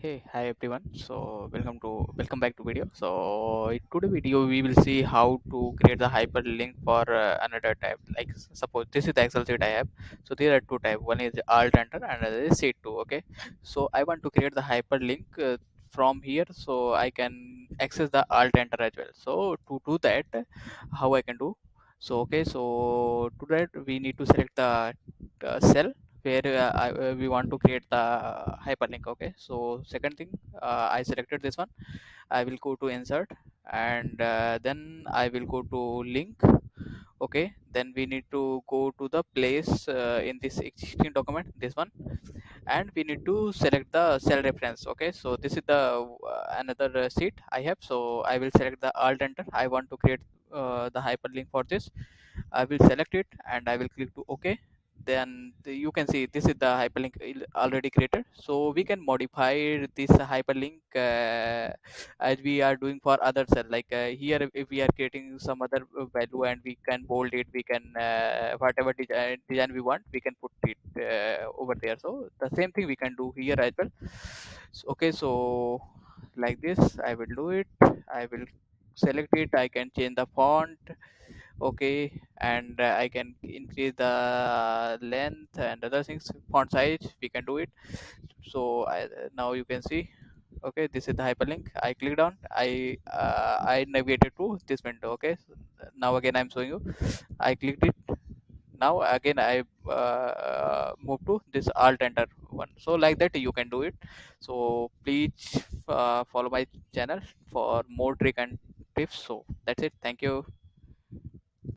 Hey, hi everyone. So welcome back to video. So in today video we will see how to create the hyperlink for another tab. Like suppose this is the Excel sheet I have. So there are two types. One is Alt Enter and another is Sheet 2. Okay. So I want to create the hyperlink from here, so I can access the Alt Enter as well. So to do that, how I can do? So okay. So to that we need to select the cell where we want to create the hyperlink. Okay, so second thing, I selected this one. I will go to insert, and then I will go to link. Okay, then we need to go to the place in this existing document, this one, and we need to select the cell reference. Okay, so this is the another sheet I have. So I will select the alt enter. I want to create the hyperlink for this. I will select it and I will click to OK. Then you can see this is the hyperlink already created. So we can modify this hyperlink as we are doing for other cell. Like here, if we are creating some other value and we can bold it, we can whatever design we want, we can put it over there. So the same thing we can do here as well. So, okay, so like this, I will do it. I will select it. I can change the font. Okay, and I can increase the length and other things, font size we can do it. So now you can see, okay, this is the hyperlink. I clicked on, I navigated to this window. Okay, so now again I'm showing you, I clicked it. Now again I move to this alt enter one. So like that you can do it. So please follow my channel for more trick and tips. So that's it, thank you.